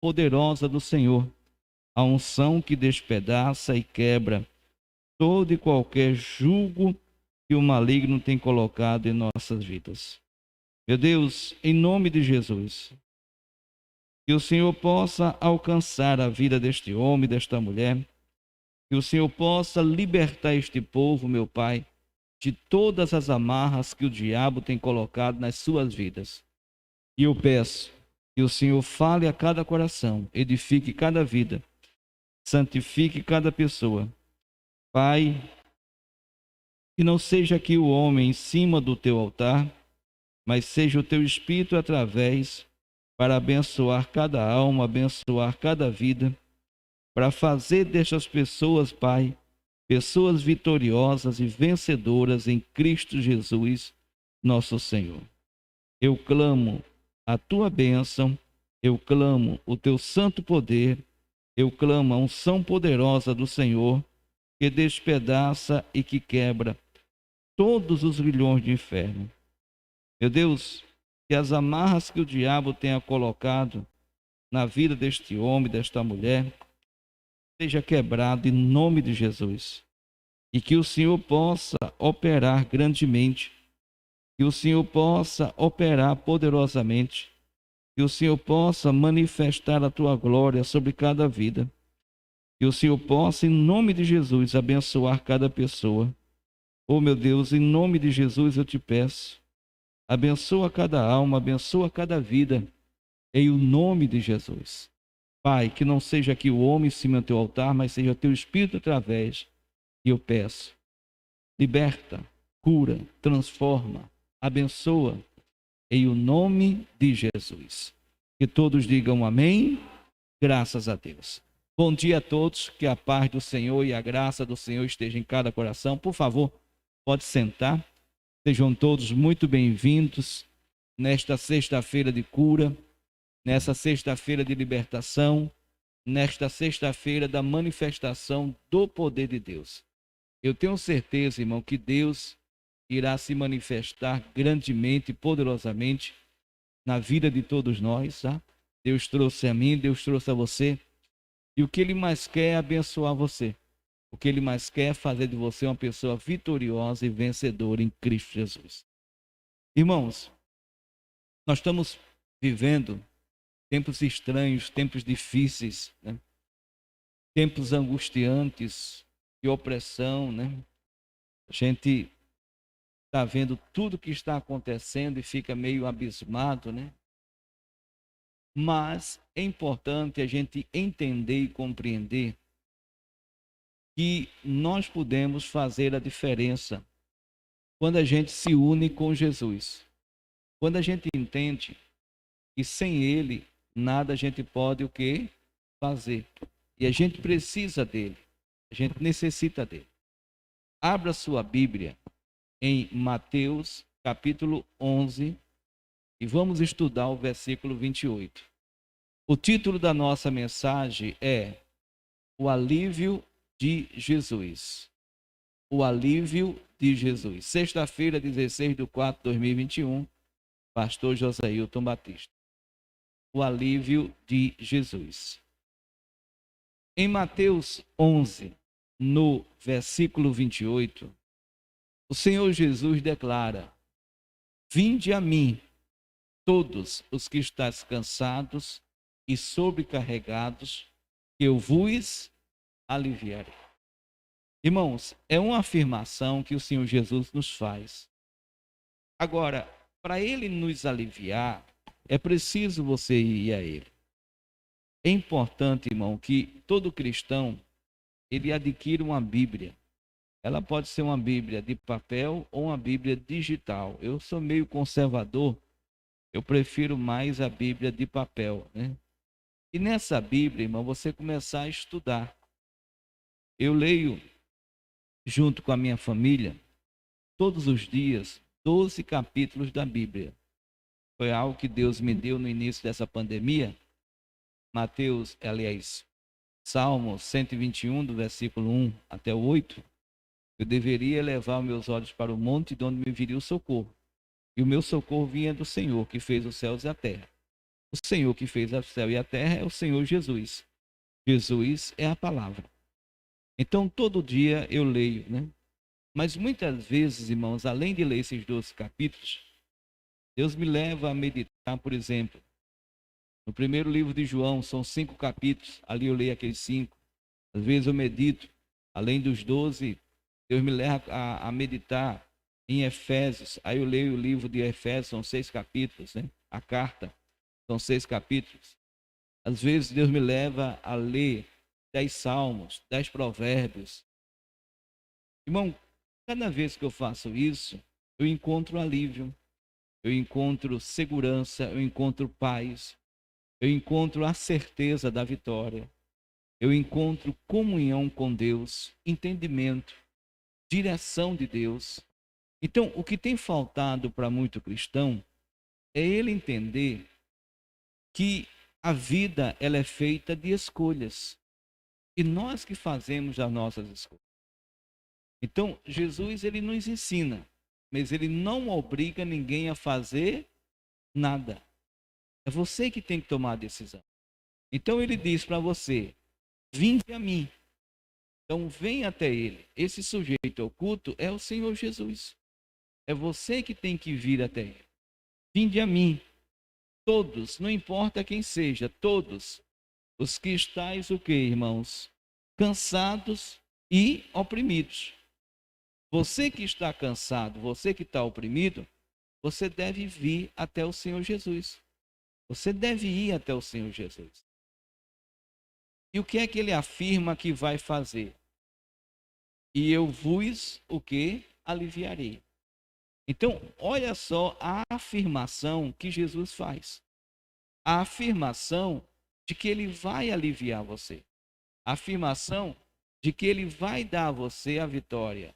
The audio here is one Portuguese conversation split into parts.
poderosa do Senhor, a unção que despedaça e quebra todo e qualquer jugo que o maligno tem colocado em nossas vidas. Meu Deus, em nome de Jesus, que o Senhor possa alcançar a vida deste homem, desta mulher, que o Senhor possa libertar este povo, meu Pai, de todas as amarras que o diabo tem colocado nas suas vidas. E eu peço que o Senhor fale a cada coração, edifique cada vida, santifique cada pessoa. Pai, que não seja aqui o homem em cima do teu altar, mas seja o teu Espírito através para abençoar cada alma, abençoar cada vida, para fazer destas pessoas, Pai, pessoas vitoriosas e vencedoras em Cristo Jesus, nosso Senhor. Eu clamo a tua bênção, eu clamo o teu santo poder, eu clamo a unção poderosa do Senhor, que despedaça e que quebra todos os grilhões do inferno. Meu Deus, que as amarras que o diabo tenha colocado na vida deste homem, desta mulher, seja quebrado em nome de Jesus. E que o Senhor possa operar grandemente, que o Senhor possa operar poderosamente, que o Senhor possa manifestar a tua glória sobre cada vida, que o Senhor possa, em nome de Jesus, abençoar cada pessoa. Oh, meu Deus, em nome de Jesus eu te peço, abençoa cada alma, abençoa cada vida, em o nome de Jesus. Pai, que não seja aqui o homem em cima do teu altar, mas seja o teu Espírito através. E eu peço, liberta, cura, transforma, abençoa, em o nome de Jesus. Que todos digam amém, graças a Deus. Bom dia a todos, que a paz do Senhor e a graça do Senhor esteja em cada coração. Por favor, pode sentar. Sejam todos muito bem-vindos nesta sexta-feira de cura, nessa sexta-feira de libertação, nesta sexta-feira da manifestação do poder de Deus. Eu tenho certeza, irmão, que Deus irá se manifestar grandemente, poderosamente na vida de todos nós, tá? Deus trouxe a mim, Deus trouxe a você, e o que Ele mais quer é abençoar você. O que Ele mais quer é fazer de você uma pessoa vitoriosa e vencedora em Cristo Jesus. Irmãos, nós estamos vivendo tempos estranhos, tempos difíceis, né? Tempos angustiantes, de opressão, né? A gente está vendo tudo que está acontecendo e fica meio abismado, né? Mas é importante a gente entender e compreender que nós podemos fazer a diferença quando a gente se une com Jesus. Quando a gente entende que sem Ele nada a gente pode o quê? Fazer. E a gente precisa dele. A gente necessita dele. Abra sua Bíblia em Mateus capítulo 11 e vamos estudar o versículo 28. O título da nossa mensagem é O Alívio de Jesus. O Alívio de Jesus. Sexta-feira, 16/4/2021, pastor Josailton Batista. O Alívio de Jesus. Em Mateus 11, no versículo 28, o Senhor Jesus declara: Vinde a mim, todos os que estáis cansados e sobrecarregados, que eu vos aliviarei. Irmãos, é uma afirmação que o Senhor Jesus nos faz. Agora, para Ele nos aliviar, é preciso você ir a Ele. É importante, irmão, que todo cristão, ele adquira uma Bíblia. Ela pode ser uma Bíblia de papel ou uma Bíblia digital. Eu sou meio conservador, eu prefiro mais a Bíblia de papel, né? E nessa Bíblia, irmão, você começar a estudar. Eu leio, junto com a minha família, todos os dias, 12 capítulos da Bíblia. Foi algo que Deus me deu no início dessa pandemia. Salmo 121, do versículo 1 até o 8. Eu deveria levar meus olhos para o monte de onde me viria o socorro. E o meu socorro vinha do Senhor, que fez os céus e a terra. O Senhor que fez o céu e a terra é o Senhor Jesus. Jesus é a palavra. Então, todo dia eu leio, né? Mas muitas vezes, irmãos, além de ler esses 12 capítulos, Deus me leva a meditar, por exemplo, no primeiro livro de João, são 5 capítulos, ali eu leio aqueles 5. Às vezes eu medito, além dos 12, Deus me leva a meditar em Efésios. Aí eu leio o livro de Efésios, são 6 capítulos, né? A carta, são 6 capítulos. Às vezes Deus me leva a ler 10 salmos, 10 provérbios. Irmão, cada vez que eu faço isso, eu encontro alívio, eu encontro segurança, eu encontro paz, eu encontro a certeza da vitória, eu encontro comunhão com Deus, entendimento, direção de Deus. Então, o que tem faltado para muito cristão é ele entender que a vida ela é feita de escolhas e nós que fazemos as nossas escolhas. Então, Jesus ele nos ensina, mas ele não obriga ninguém a fazer nada. É você que tem que tomar a decisão. Então ele diz para você: vinde a mim. Então vem até ele. Esse sujeito oculto é o Senhor Jesus. É você que tem que vir até ele. Vinde a mim. Todos, não importa quem seja, todos os que estáis o quê, irmãos? Cansados e oprimidos. Você que está cansado, você que está oprimido, você deve vir até o Senhor Jesus. Você deve ir até o Senhor Jesus. E o que é que ele afirma que vai fazer? E eu vos o que? Aliviarei. Então, olha só a afirmação que Jesus faz. A afirmação de que ele vai aliviar você. A afirmação de que ele vai dar a você a vitória.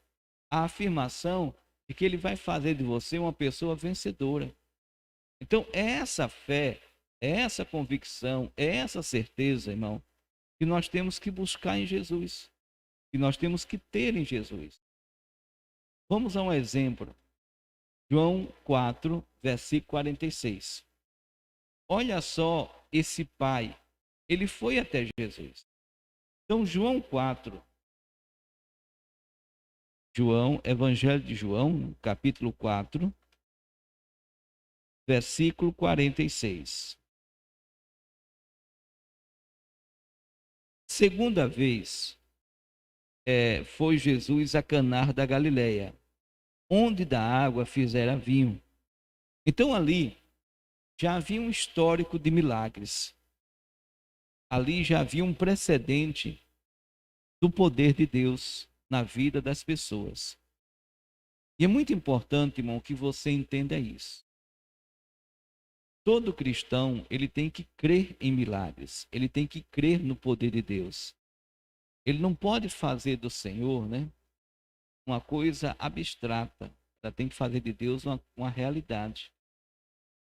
A afirmação de que ele vai fazer de você uma pessoa vencedora. Então, é essa fé, é essa convicção, é essa certeza, irmão, que nós temos que buscar em Jesus, que nós temos que ter em Jesus. Vamos a um exemplo. João 4, versículo 46. Olha só esse pai, ele foi até Jesus. Então, João 4, Evangelho de João, capítulo 4, versículo 46. Segunda vez, foi Jesus a Caná da Galileia, onde da água fizera vinho. Então ali já havia um histórico de milagres. Ali já havia um precedente do poder de Deus na vida das pessoas. E é muito importante, irmão, que você entenda isso. Todo cristão, ele tem que crer em milagres, ele tem que crer no poder de Deus. Ele não pode fazer do Senhor, né, uma coisa abstrata. Ela tem que fazer de Deus uma realidade.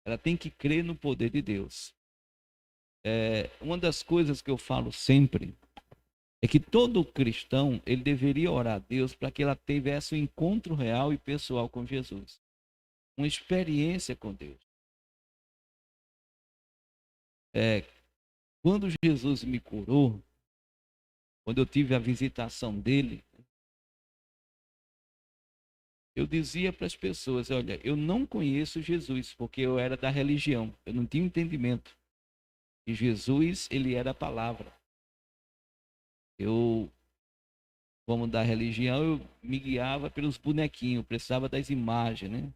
Ela tem que crer no poder de Deus. Uma das coisas que eu falo sempre é que todo cristão ele deveria orar a Deus para que ela tivesse um encontro real e pessoal com Jesus, uma experiência com Deus. Quando Jesus me curou, quando eu tive a visitação dele, eu dizia para as pessoas: olha, eu não conheço Jesus, porque eu era da religião, eu não tinha entendimento. E Jesus, ele era a palavra. Eu, como da religião, eu me guiava pelos bonequinhos, precisava das imagens, né?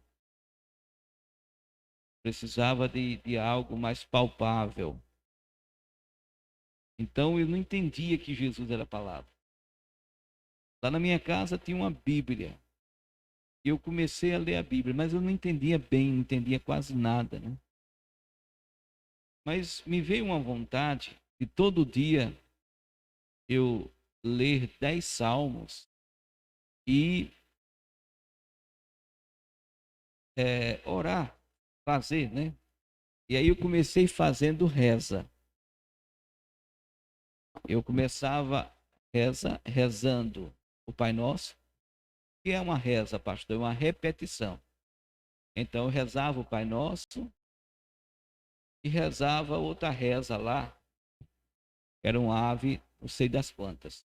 Precisava de algo mais palpável. Então eu não entendia que Jesus era a palavra. Lá na minha casa tinha uma Bíblia. E eu comecei a ler a Bíblia, mas eu não entendia bem, não entendia quase nada, né? Mas me veio uma vontade de todo dia eu ler 10 salmos e orar, fazer, né? E aí eu comecei fazendo reza. Eu começava rezando o Pai Nosso, que é uma reza, pastor, é uma repetição. Então eu rezava o Pai Nosso e rezava outra reza lá, que era uma ave, não sei das quantas.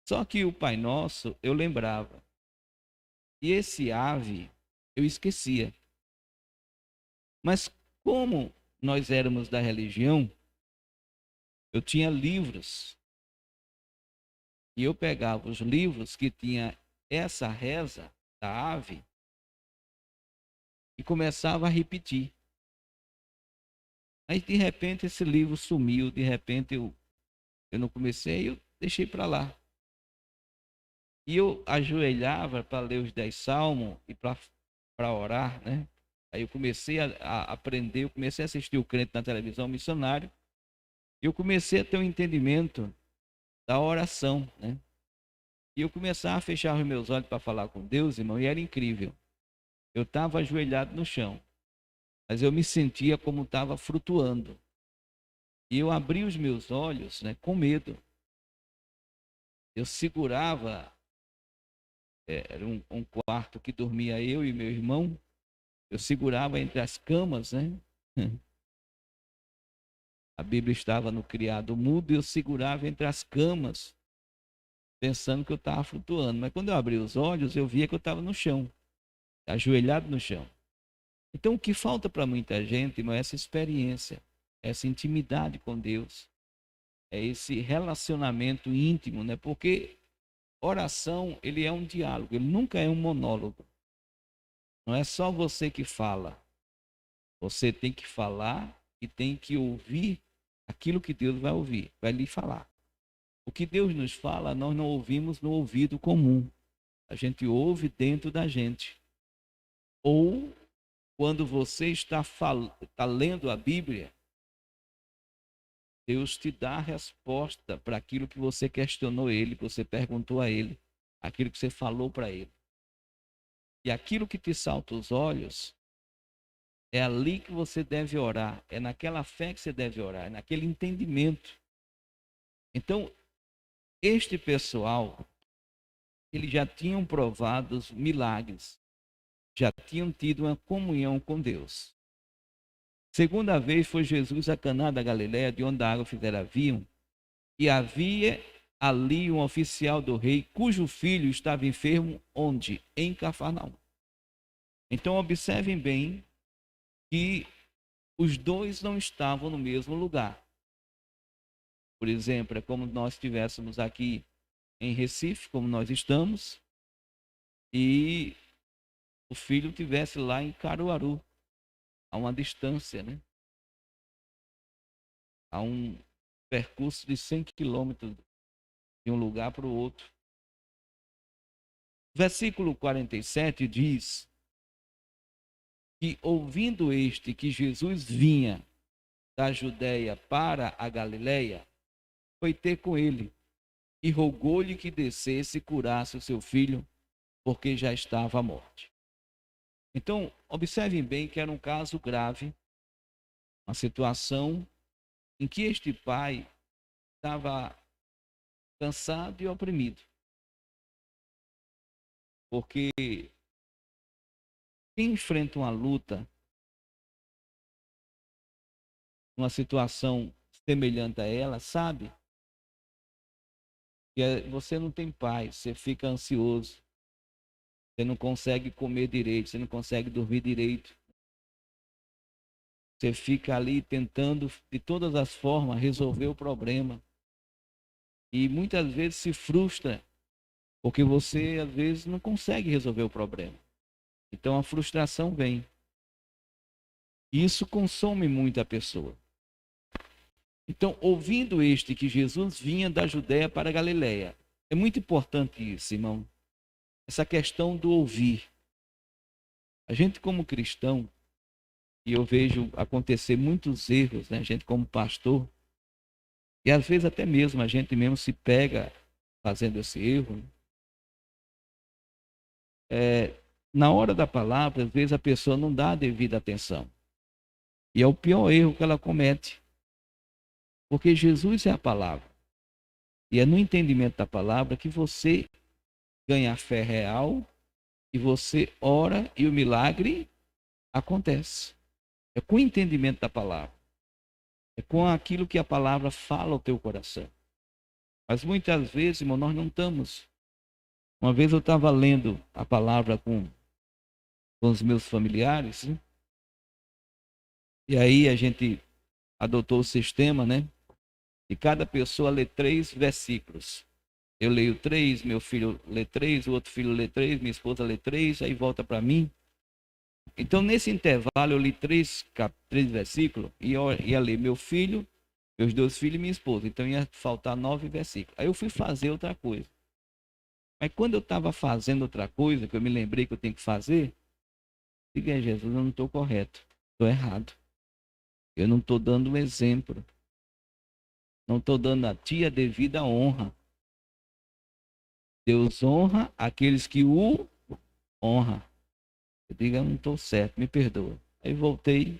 Só que o Pai Nosso eu lembrava. E esse ave eu esquecia. Mas como nós éramos da religião, eu tinha livros. E eu pegava os livros que tinha essa reza da ave e começava a repetir. Aí de repente esse livro sumiu, de repente eu não comecei, eu deixei para lá. E eu ajoelhava para ler os 10 salmos e para orar, né? Aí eu comecei a aprender, eu comecei a assistir o crente na televisão missionário, e eu comecei a ter um entendimento da oração, né? E eu começava a fechar os meus olhos para falar com Deus, irmão, e era incrível. Eu estava ajoelhado no chão, mas eu me sentia como estava flutuando. E eu abri os meus olhos, né, com medo. Eu segurava, era um quarto que dormia eu e meu irmão, eu segurava entre as camas, né? A Bíblia estava no criado mudo e eu segurava entre as camas, pensando que eu estava flutuando. Mas quando eu abri os olhos, eu via que eu estava no chão, ajoelhado no chão. Então, o que falta para muita gente, irmão, é essa experiência, essa intimidade com Deus, é esse relacionamento íntimo, né? Porque oração, ele é um diálogo, ele nunca é um monólogo. Não é só você que fala. Você tem que falar e tem que ouvir aquilo que Deus vai ouvir, vai lhe falar. O que Deus nos fala, nós não ouvimos no ouvido comum. A gente ouve dentro da gente. Ou quando você está lendo a Bíblia, Deus te dá a resposta para aquilo que você questionou ele, que você perguntou a ele, aquilo que você falou para ele. E aquilo que te salta os olhos, é ali que você deve orar, é naquela fé que você deve orar, é naquele entendimento. Então, este pessoal, eles já tinham provado os milagres, já tinham tido uma comunhão com Deus. Segunda vez foi Jesus a Caná da Galileia, de onde a água fizera vinho, e havia ali um oficial do rei, cujo filho estava enfermo, onde? Em Cafarnaum. Então, observem bem que os dois não estavam no mesmo lugar. Por exemplo, é como nós estivéssemos aqui em Recife, como nós estamos, e o filho estivesse lá em Caruaru, a uma distância, né? A um percurso de 100 quilômetros de um lugar para o outro. Versículo 47 diz que, ouvindo este que Jesus vinha da Judéia para a Galileia, foi ter com ele e rogou-lhe que descesse e curasse o seu filho, porque já estava à morte. Então, observem bem que era um caso grave, uma situação em que este pai estava cansado e oprimido. Porque quem enfrenta uma luta, uma situação semelhante a ela, sabe que você não tem paz, você fica ansioso, você não consegue comer direito, você não consegue dormir direito. Você fica ali tentando, de todas as formas, resolver o problema. E muitas vezes se frustra, porque você, às vezes, não consegue resolver o problema. Então a frustração vem. E isso consome muito a pessoa. Então, ouvindo este que Jesus vinha da Judéia para a Galileia, é muito importante isso, irmão. Essa questão do ouvir. A gente como cristão, e eu vejo acontecer muitos erros, né? A gente como pastor, e às vezes até mesmo a gente mesmo se pega fazendo esse erro. Na hora da palavra, às vezes a pessoa não dá a devida atenção. E é o pior erro que ela comete. Porque Jesus é a palavra. E é no entendimento da palavra que você ganha a fé real e você ora e o milagre acontece. É com o entendimento da palavra. É com aquilo que a palavra fala ao teu coração. Mas muitas vezes, irmão, nós não estamos. Uma vez eu estava lendo a palavra com os meus familiares, né? E aí a gente adotou o sistema, né? E cada pessoa lê 3 versículos. Eu leio 3, meu filho lê 3, o outro filho lê 3, minha esposa lê 3, aí volta para mim. Então, nesse intervalo, eu li 3 versículos e eu ia ler meu filho, meus 2 filhos e minha esposa. Então, ia faltar 9 versículos. Aí eu fui fazer outra coisa. Mas quando eu estava fazendo outra coisa, que eu me lembrei que eu tenho que fazer, diga a Jesus, eu não estou correto, estou errado. Eu não estou dando um exemplo. Não estou dando a ti a devida honra. Deus honra aqueles que o honram. Eu digo, eu não estou certo, me perdoa. Aí voltei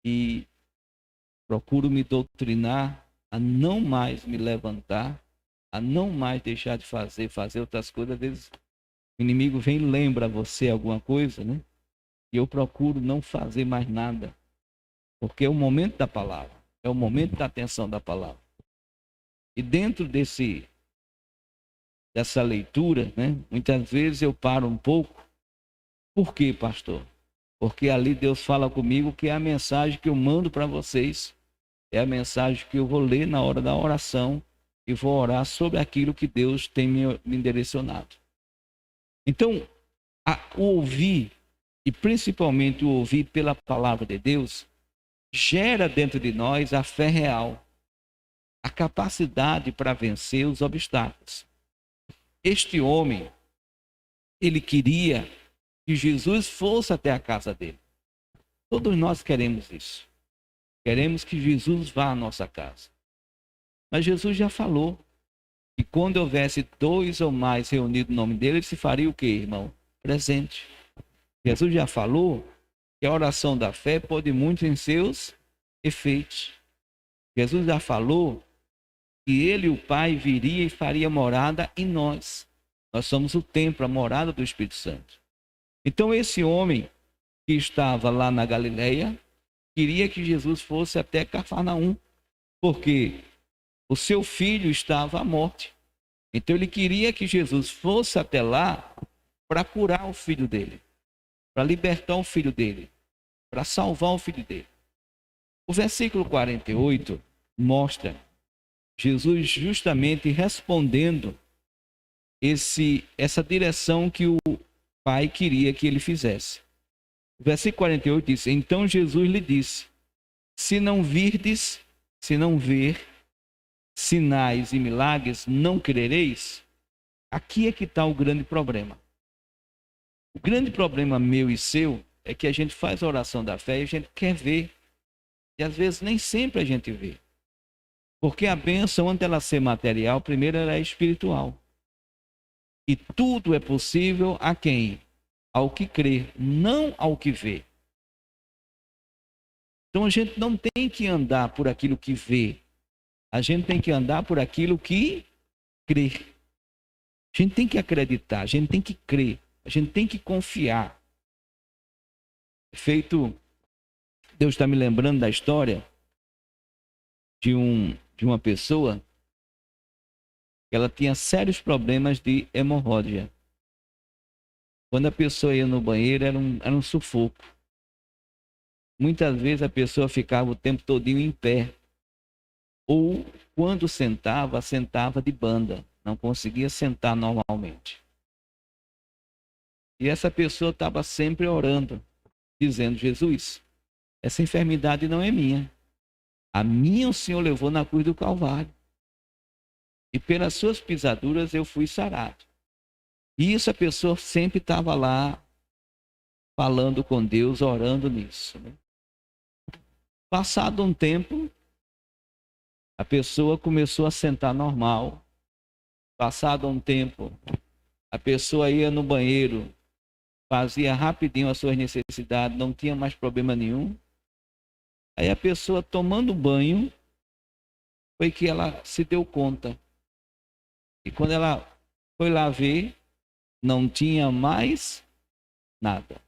e procuro me doutrinar a não mais me levantar, a não mais deixar de fazer outras coisas. Às vezes o inimigo vem e lembra você alguma coisa, né? E eu procuro não fazer mais nada, porque é o momento da palavra, é o momento da atenção da palavra. E dentro dessa leitura, né? Muitas vezes eu paro um pouco. Por quê, pastor? Porque ali Deus fala comigo que é a mensagem que eu mando para vocês. É a mensagem que eu vou ler na hora da oração e vou orar sobre aquilo que Deus tem me direcionado. Então, o ouvir, e principalmente o ouvir pela palavra de Deus, gera dentro de nós a fé real, a capacidade para vencer os obstáculos. Este homem, ele queria que Jesus fosse até a casa dele. Todos nós queremos isso. Queremos que Jesus vá à nossa casa. Mas Jesus já falou que quando houvesse 2 ou mais reunidos no nome dele, ele se faria o quê, irmão? Presente. Jesus já falou que a oração da fé pode muito em seus efeitos. Jesus já falou que ele e o Pai viria e faria morada em nós. Nós somos o templo, a morada do Espírito Santo. Então esse homem que estava lá na Galileia queria que Jesus fosse até Cafarnaum, porque o seu filho estava à morte. Então ele queria que Jesus fosse até lá para curar o filho dele, para libertar o filho dele, para salvar o filho dele. O versículo 48 mostra Jesus justamente respondendo essa direção que o Pai queria que ele fizesse. O versículo 48 diz: então Jesus lhe disse: se não ver sinais e milagres, não crereis. Aqui é que está o grande problema. O grande problema meu e seu é que a gente faz a oração da fé e a gente quer ver. E às vezes nem sempre a gente vê. Porque a bênção, antes dela ser material, primeiro ela é espiritual. E tudo é possível a quem? Ao que crê, não ao que vê. Então a gente não tem que andar por aquilo que vê. A gente tem que andar por aquilo que crê. A gente tem que acreditar, a gente tem que crer, a gente tem que confiar. Deus está me lembrando da história de uma pessoa que ela tinha sérios problemas de hemorroida. Quando a pessoa ia no banheiro, era um sufoco. Muitas vezes a pessoa ficava o tempo todinho em pé. Ou, quando sentava de banda. Não conseguia sentar normalmente. E essa pessoa estava sempre orando, dizendo: Jesus, essa enfermidade não é minha. A minha o Senhor levou na cruz do Calvário. E pelas suas pisaduras eu fui sarado. E isso a pessoa sempre estava lá, falando com Deus, orando nisso, né? Passado um tempo, a pessoa começou a sentar normal. Passado um tempo, a pessoa ia no banheiro, fazia rapidinho as suas necessidades, não tinha mais problema nenhum. Aí a pessoa, tomando banho, foi que ela se deu conta. E quando ela foi lá ver, não tinha mais nada.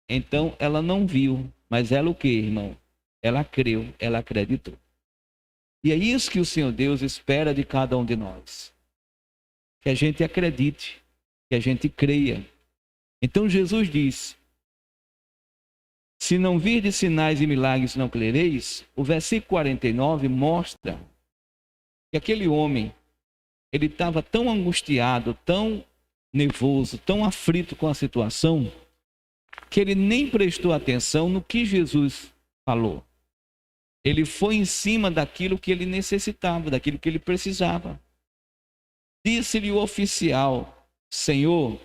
Então ela não viu, mas ela o que, irmão? Ela creu, ela acreditou. E é isso que o Senhor Deus espera de cada um de nós. Que a gente acredite, que a gente creia. Então Jesus disse: se não virdes sinais e milagres, não crereis. O versículo 49 mostra que aquele homem, ele estava tão angustiado, tão nervoso, tão aflito com a situação, que ele nem prestou atenção no que Jesus falou. Ele foi em cima daquilo que ele necessitava, daquilo que ele precisava. Disse-lhe o oficial: Senhor,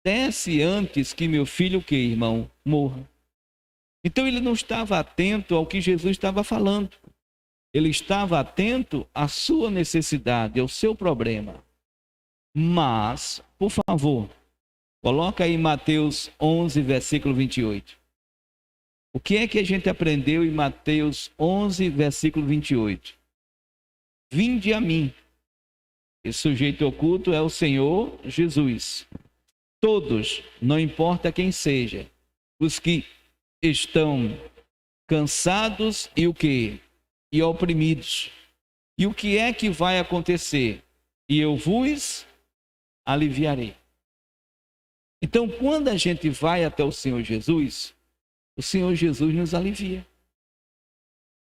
desce antes que meu filho, o que, irmão, morra. Então ele não estava atento ao que Jesus estava falando. Ele estava atento à sua necessidade, ao seu problema. Mas, por favor, coloca aí Mateus 11, versículo 28. O que é que a gente aprendeu em Mateus 11, versículo 28? Vinde a mim. Esse sujeito oculto é o Senhor Jesus. Todos, não importa quem seja, os que estão cansados e o que? E oprimidos. E o que é que vai acontecer? E eu vos aliviarei. Então, quando a gente vai até o Senhor Jesus nos alivia.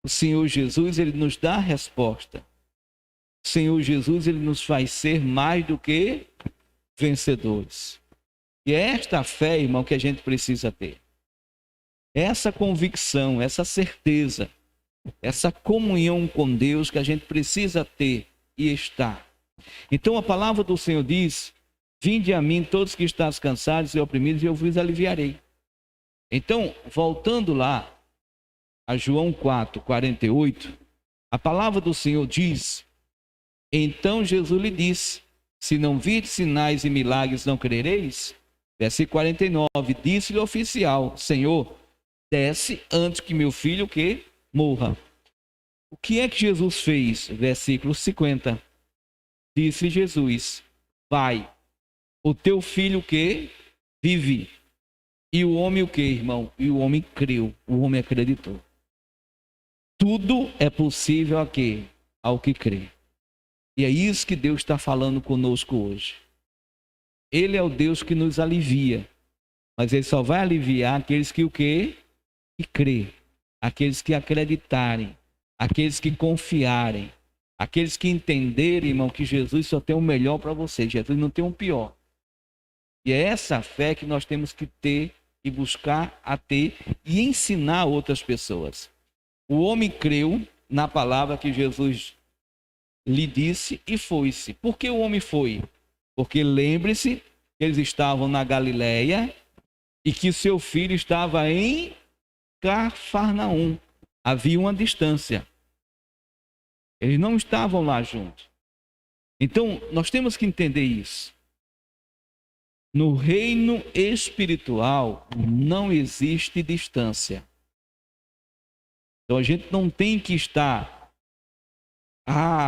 O Senhor Jesus, ele nos dá a resposta. O Senhor Jesus, ele nos faz ser mais do que vencedores. E é esta fé, irmão, que a gente precisa ter. Essa convicção, essa certeza, essa comunhão com Deus que a gente precisa ter e estar. Então a palavra do Senhor diz: vinde a mim todos que estáis cansados e oprimidos, e eu vos aliviarei. Então, voltando lá a João 4, 48, a palavra do Senhor diz: então Jesus lhe disse: se não virdes sinais e milagres, não crereis? Versículo 49, disse-lhe o oficial: Senhor, desce antes que meu filho que morra. O que é que Jesus fez? Versículo 50. Disse Jesus: vai, o teu filho que vive. E o homem o que, irmão? E o homem creu, o homem acreditou. Tudo é possível a quê? Ao que crê. E é isso que Deus está falando conosco hoje. Ele é o Deus que nos alivia, mas ele só vai aliviar aqueles que o quê? Que crê, aqueles que acreditarem, aqueles que confiarem, aqueles que entenderem, irmão, que Jesus só tem o melhor para você, Jesus não tem um pior. E é essa fé que nós temos que ter e buscar a ter e ensinar outras pessoas. O homem creu na palavra que Jesus lhe disse e foi-se. Por que o homem foi? Porque lembre-se que eles estavam na Galileia e que seu filho estava em Cafarnaum. Havia uma distância. Eles não estavam lá juntos. Então, nós temos que entender isso. No reino espiritual não existe distância. Então a gente não tem que estar,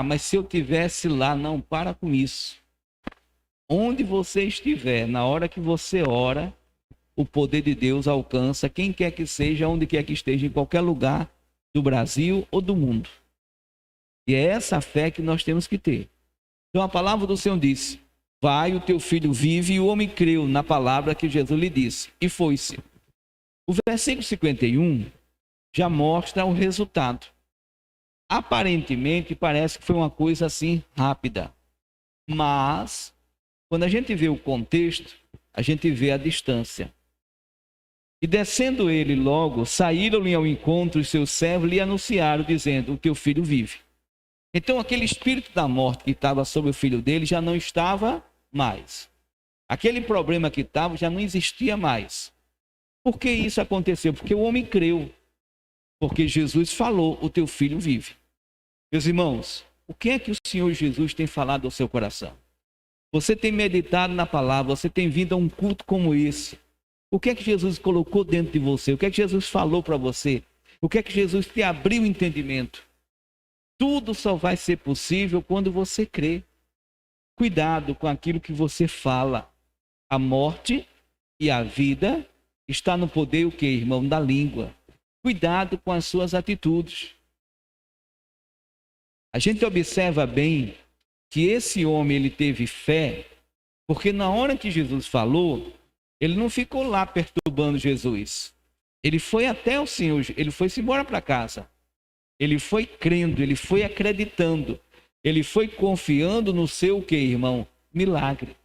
mas se eu tivesse lá, não, para com isso. Onde você estiver, na hora que você ora, o poder de Deus alcança quem quer que seja, onde quer que esteja, em qualquer lugar do Brasil ou do mundo. E é essa fé que nós temos que ter. Então a palavra do Senhor disse: vai, o teu filho vive, e o homem creu na palavra que Jesus lhe disse, e foi-se. O versículo 51 já mostra o resultado. Aparentemente parece que foi uma coisa assim rápida, mas quando a gente vê o contexto, a gente vê a distância. E descendo ele logo, saíram-lhe ao encontro os seus servos, lhe anunciaram, dizendo: o teu filho vive. Então aquele espírito da morte que estava sobre o filho dele já não estava mais. Aquele problema que estava já não existia mais. Por que isso aconteceu? Porque o homem creu. Porque Jesus falou: o teu filho vive. Meus irmãos, o que é que o Senhor Jesus tem falado ao seu coração? Você tem meditado na palavra, você tem vindo a um culto como esse. O que é que Jesus colocou dentro de você? O que é que Jesus falou para você? O que é que Jesus te abriu o entendimento? Tudo só vai ser possível quando você crê. Cuidado com aquilo que você fala. A morte e a vida está no poder o quê, irmão? Da língua. Cuidado com as suas atitudes. A gente observa bem que esse homem, ele teve fé, porque na hora que Jesus falou, ele não ficou lá perturbando Jesus. Ele foi até o Senhor, ele foi-se embora para casa. Ele foi crendo, ele foi acreditando. Ele foi confiando no seu, o quê, irmão? Milagre.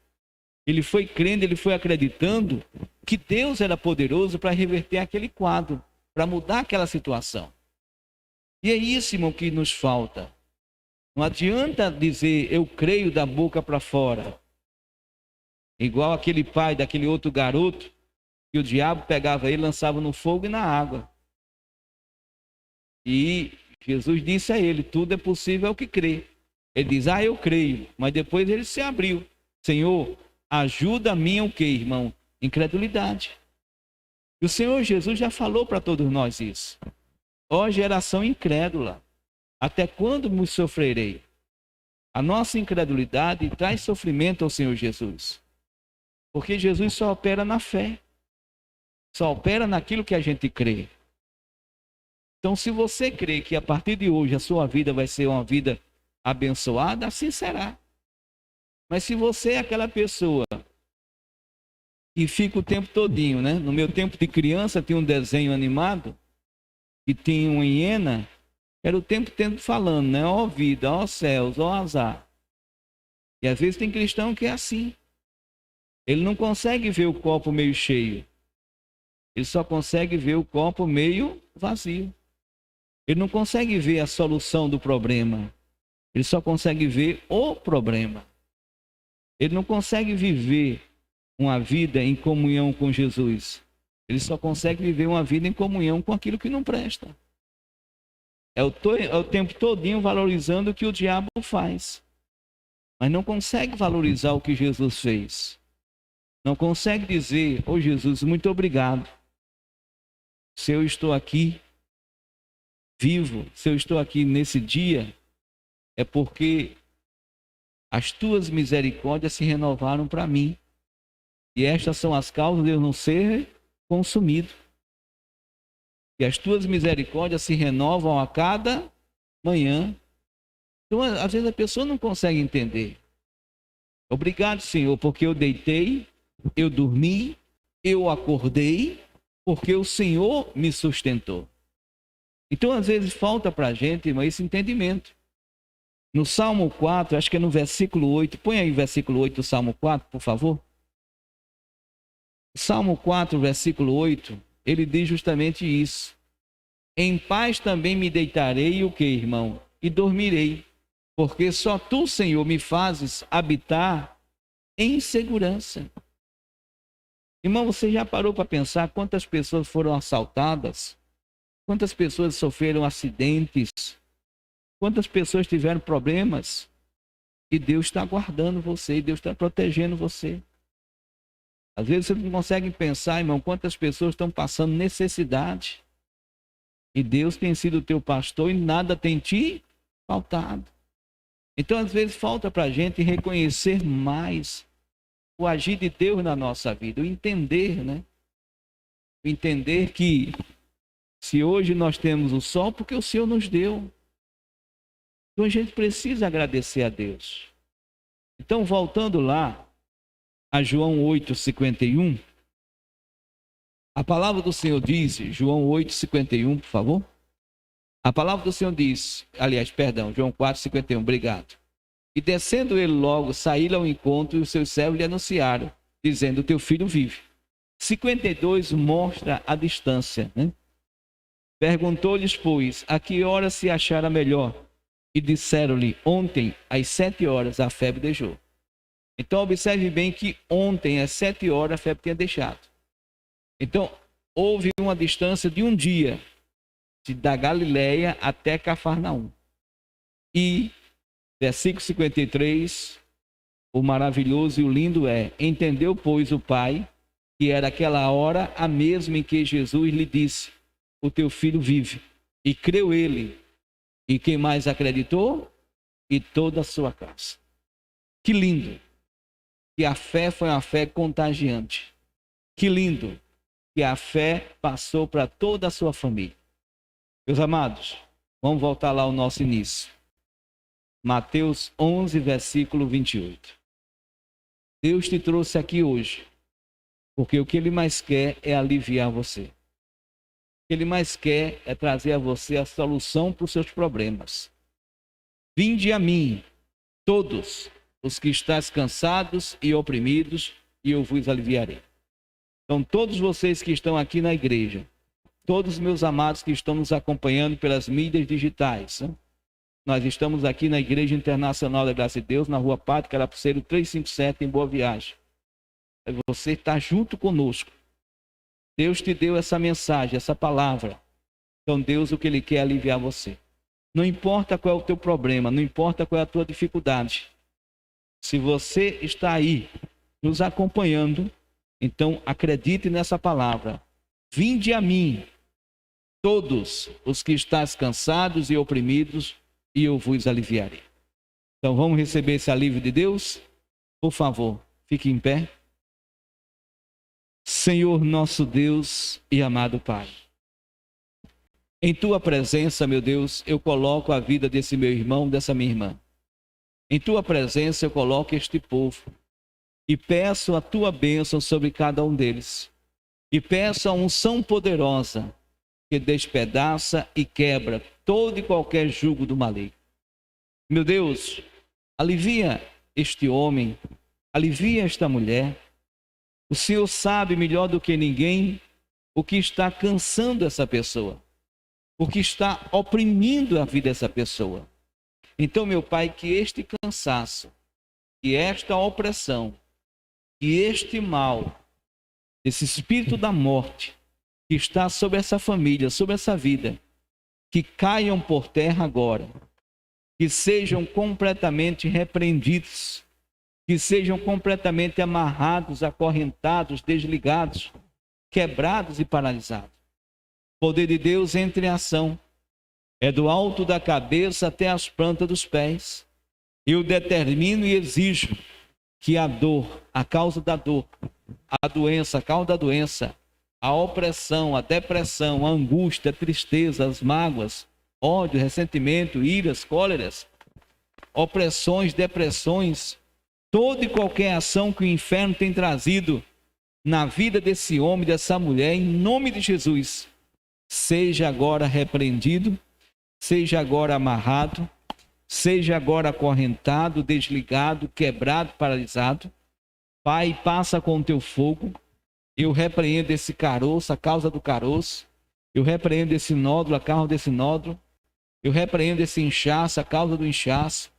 Ele foi crendo, ele foi acreditando que Deus era poderoso para reverter aquele quadro, para mudar aquela situação. E é isso, irmão, que nos falta. Não adianta dizer eu creio da boca para fora. Igual aquele pai daquele outro garoto, que o diabo pegava ele, lançava no fogo e na água. E Jesus disse a ele, tudo é possível ao que crê. Ele diz, eu creio. Mas depois ele se abriu. Senhor, ajuda a mim o quê, irmão? Incredulidade. E o Senhor Jesus já falou para todos nós isso. Ó geração incrédula, até quando me sofrerei? A nossa incredulidade traz sofrimento ao Senhor Jesus. Porque Jesus só opera na fé. Só opera naquilo que a gente crê. Então, se você crê que a partir de hoje a sua vida vai ser uma vida abençoada, assim será. Mas se você é aquela pessoa que fica o tempo todinho, né? No meu tempo de criança tinha um desenho animado que tinha uma hiena, era o tempo todo falando, né? Ó vida, ó céus, ó azar. E às vezes tem cristão que é assim. Ele não consegue ver o copo meio cheio. Ele só consegue ver o copo meio vazio. Ele não consegue ver a solução do problema. Ele só consegue ver o problema. Ele não consegue viver uma vida em comunhão com Jesus. Ele só consegue viver uma vida em comunhão com aquilo que não presta. É o tempo todinho valorizando o que o diabo faz. Mas não consegue valorizar o que Jesus fez. Não consegue dizer, Jesus, muito obrigado. Se eu estou aqui vivo, se eu estou aqui nesse dia, é porque as tuas misericórdias se renovaram para mim. E estas são as causas de eu não ser consumido. E as tuas misericórdias se renovam a cada manhã. Então, às vezes a pessoa não consegue entender. Obrigado, Senhor, porque eu deitei, eu dormi, eu acordei, porque o Senhor me sustentou. Então, às vezes, falta para a gente, irmão, esse entendimento. No Salmo 4, acho que é no versículo 8, põe aí o versículo 8 do Salmo 4, por favor. Salmo 4, versículo 8, ele diz justamente isso. Em paz também me deitarei, o que, irmão? E dormirei, porque só tu, Senhor, me fazes habitar em segurança. Irmão, você já parou para pensar quantas pessoas foram assaltadas? Quantas pessoas sofreram acidentes? Quantas pessoas tiveram problemas? E Deus está guardando você, Deus está protegendo você. Às vezes você não consegue pensar, irmão, quantas pessoas estão passando necessidade. E Deus tem sido o teu pastor e nada tem te faltado. Então, às vezes, falta para a gente reconhecer mais o agir de Deus na nossa vida, o entender, né? O entender que se hoje nós temos o sol, porque o Senhor nos deu. Então, a gente precisa agradecer a Deus. Então, voltando lá a João 8:51, a palavra do Senhor diz, João 8:51, por favor. A palavra do Senhor diz, João 4:51, obrigado. E descendo ele logo, saíram ao encontro e os seus servos lhe anunciaram, dizendo, teu filho vive. 52 mostra a distância, né? Perguntou-lhes, pois, a que hora se achara melhor? E disseram-lhe, ontem, às 7 horas, a febre deixou. Então, observe bem que ontem, às 7 horas, a febre tinha deixado. Então, houve uma distância de um dia, da Galileia até Cafarnaum. E, versículo 53, o maravilhoso e o lindo é, entendeu, pois, o pai, que era aquela hora a mesma em que Jesus lhe disse, o teu filho vive. E creu ele. E quem mais acreditou? E toda a sua casa. Que lindo. Que a fé foi uma fé contagiante. Que lindo. que a fé passou para toda a sua família. Meus amados, vamos voltar lá ao nosso início. Mateus 11, versículo 28. Deus te trouxe aqui hoje, porque o que Ele mais quer é aliviar você. O que Ele mais quer é trazer a você a solução para os seus problemas. Vinde a mim, todos os que estáis cansados e oprimidos, e eu vos aliviarei. Então, todos vocês que estão aqui na igreja, todos os meus amados que estão nos acompanhando pelas mídias digitais, nós estamos aqui na Igreja Internacional da Graça de Deus, na Rua Padre Carapuceiro 357, em Boa Viagem. Você está junto conosco. Deus te deu essa mensagem, essa palavra. Então, Deus, o que Ele quer é aliviar você. Não importa qual é o teu problema, não importa qual é a tua dificuldade. Se você está aí, nos acompanhando, então acredite nessa palavra. Vinde a mim, todos os que estáis cansados e oprimidos, e eu vos aliviarei. Então vamos receber esse alívio de Deus? Por favor, fique em pé. Senhor nosso Deus e amado Pai, em Tua presença, meu Deus, eu coloco a vida desse meu irmão, dessa minha irmã. Em Tua presença eu coloco este povo e peço a Tua bênção sobre cada um deles. E peço a unção poderosa que despedaça e quebra todo e qualquer jugo do maligno. Meu Deus, alivia este homem, alivia esta mulher. O Senhor sabe melhor do que ninguém o que está cansando essa pessoa, o que está oprimindo a vida dessa pessoa. Então, meu Pai, que este cansaço, que esta opressão, que este mal, esse espírito da morte que está sobre essa família, sobre essa vida, que caiam por terra agora, que sejam completamente repreendidos, que sejam completamente amarrados, acorrentados, desligados, quebrados e paralisados. O poder de Deus entra em ação, é do alto da cabeça até as plantas dos pés. Eu determino e exijo que a dor, a causa da dor, a doença, a causa da doença, a opressão, a depressão, a angústia, a tristeza, as mágoas, ódio, ressentimento, iras, cóleras, opressões, depressões, toda e qualquer ação que o inferno tem trazido na vida desse homem, dessa mulher, em nome de Jesus, seja agora repreendido, seja agora amarrado, seja agora acorrentado, desligado, quebrado, paralisado. Pai, passa com o teu fogo. Eu repreendo esse caroço, a causa do caroço. Eu repreendo esse nódulo, a causa desse nódulo. Eu repreendo esse inchaço, a causa do inchaço.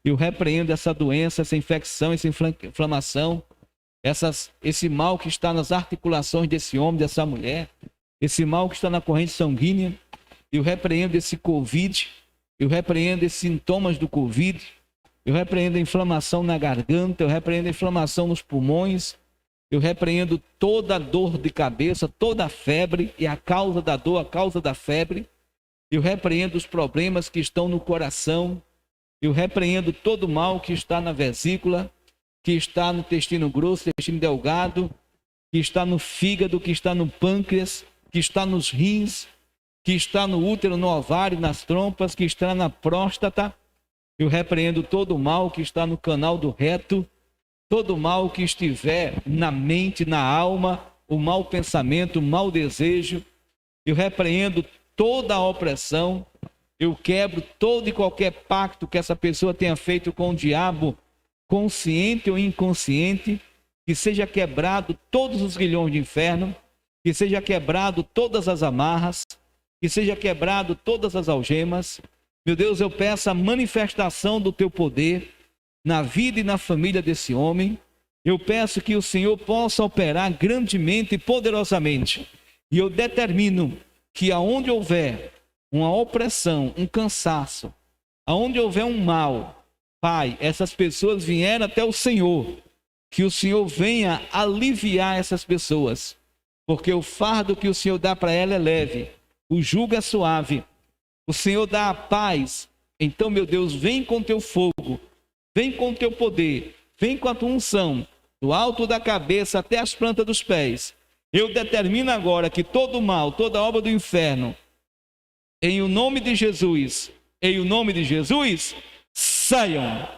Eu repreendo essa doença, essa infecção, essa inflamação, esse mal que está nas articulações desse homem, dessa mulher, esse mal que está na corrente sanguínea. Eu repreendo esse Covid, eu repreendo esses sintomas do Covid, eu repreendo a inflamação na garganta, eu repreendo a inflamação nos pulmões, eu repreendo toda a dor de cabeça, toda a febre e a causa da dor, a causa da febre. Eu repreendo os problemas que estão no coração, eu repreendo todo o mal que está na vesícula, que está no intestino grosso, intestino delgado, que está no fígado, que está no pâncreas, que está nos rins, que está no útero, no ovário, nas trompas, que está na próstata. Eu repreendo todo o mal que está no canal do reto, todo o mal que estiver na mente, na alma, o mau pensamento, o mau desejo. Eu repreendo toda a opressão. Eu quebro todo e qualquer pacto que essa pessoa tenha feito com o diabo, consciente ou inconsciente, que seja quebrado todos os grilhões de inferno, que seja quebrado todas as amarras, que seja quebrado todas as algemas. Meu Deus, eu peço a manifestação do teu poder na vida e na família desse homem. Eu peço que o Senhor possa operar grandemente e poderosamente. E eu determino que aonde houver uma opressão, um cansaço, aonde houver um mal, Pai, essas pessoas vieram até o Senhor, que o Senhor venha aliviar essas pessoas, porque o fardo que o Senhor dá para ela é leve, o jugo é suave, o Senhor dá a paz. Então, meu Deus, vem com teu fogo, vem com teu poder, vem com a tua unção, do alto da cabeça até as plantas dos pés, Eu determino agora que todo mal, toda obra do inferno, em o nome de Jesus, em o nome de Jesus, saiam,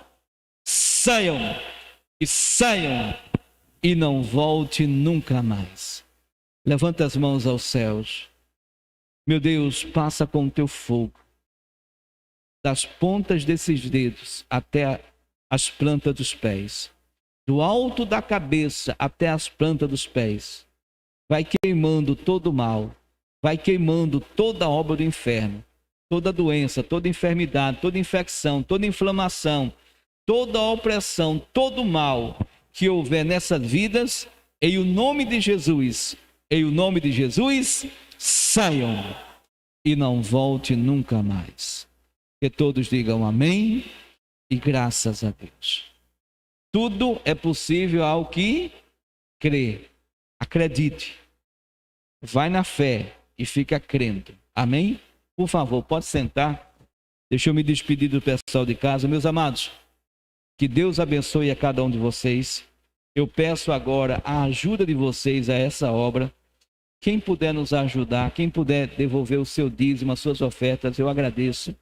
saiam e saiam e não volte nunca mais. Levanta as mãos aos céus. Meu Deus, passa com o teu fogo, das pontas desses dedos até as plantas dos pés, do alto da cabeça até as plantas dos pés. Vai queimando todo o mal, vai queimando toda a obra do inferno, toda doença, toda enfermidade, toda infecção, toda inflamação, toda opressão, todo mal que houver nessas vidas, em o nome de Jesus, em o nome de Jesus, saiam e não volte nunca mais. Que todos digam amém e graças a Deus. Tudo é possível ao que crê. Acredite. Vai na fé e fica crendo. Amém? Por favor, pode sentar. Deixa eu me despedir do pessoal de casa. Meus amados, que Deus abençoe a cada um de vocês. Eu peço agora a ajuda de vocês a essa obra. Quem puder nos ajudar, quem puder devolver o seu dízimo, as suas ofertas, eu agradeço.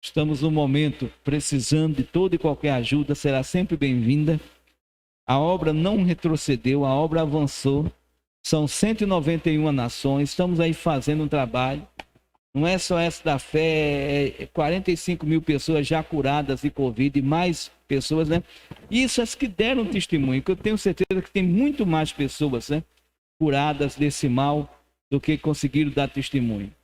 Estamos num momento precisando de toda e qualquer ajuda, será sempre bem-vinda. A obra não retrocedeu, a obra avançou. São 191 nações, estamos aí fazendo um trabalho. Não é só essa da fé, é 45 mil pessoas já curadas de Covid, e mais pessoas, né? Isso as que deram testemunho, que eu tenho certeza que tem muito mais pessoas, né, curadas desse mal do que conseguiram dar testemunho.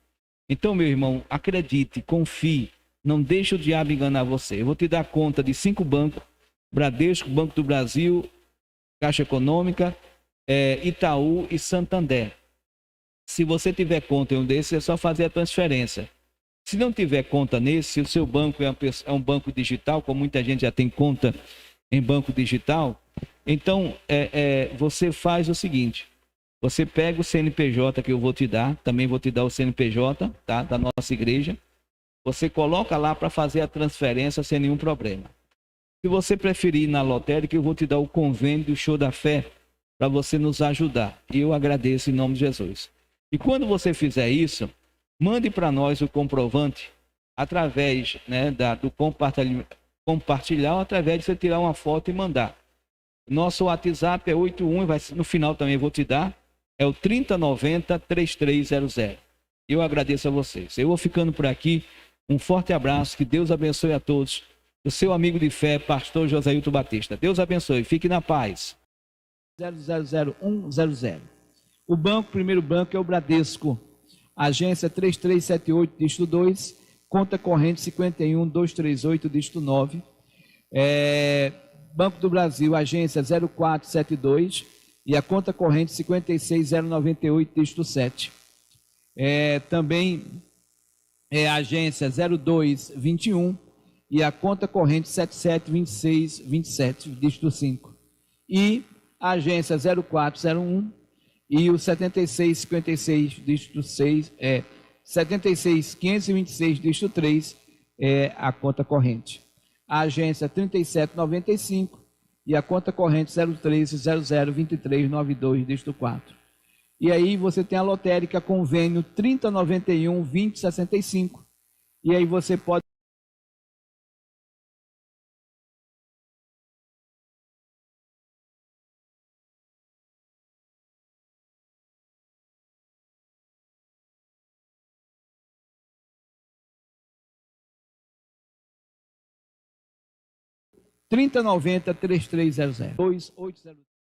Então, meu irmão, acredite, confie, não deixe o diabo enganar você. Eu vou te dar conta de 5 bancos: Bradesco, Banco do Brasil, Caixa Econômica, Itaú e Santander. Se você tiver conta em um desses, é só fazer a transferência. Se não tiver conta nesse, se o seu banco é um banco digital, como muita gente já tem conta em banco digital, então você faz o seguinte: você pega o CNPJ que eu vou te dar, também vou te dar o CNPJ, tá, da nossa igreja, você coloca lá para fazer a transferência sem nenhum problema. Se você preferir ir na lotérica, eu vou te dar o convênio do Show da Fé para você nos ajudar. E eu agradeço em nome de Jesus. E quando você fizer isso, mande para nós o comprovante através, né, do compartilhar, ou através de você tirar uma foto e mandar. Nosso WhatsApp é 81, no final também vou te dar, é o 3090-3300. Eu agradeço a vocês. Eu vou ficando por aqui. Um forte abraço, que Deus abençoe a todos. O seu amigo de fé, pastor Josailton Batista. Deus abençoe, fique na paz. 000100. O banco, primeiro banco é o Bradesco, agência 3378, dígito 2, conta corrente 51238, dígito 9. Banco do Brasil, agência 0472 e a conta corrente 56098, dígito 7. Também é a agência 0221 e a conta corrente 772627, dígito 5. E a agência 0401 e o 7656, dígito 6, 76526, dígito 3, é a conta corrente. A agência 3795 e a conta corrente 013002392, dígito 4. E aí você tem a lotérica convênio 3091-2065. E aí você pode R$ 3090-3300. 2800.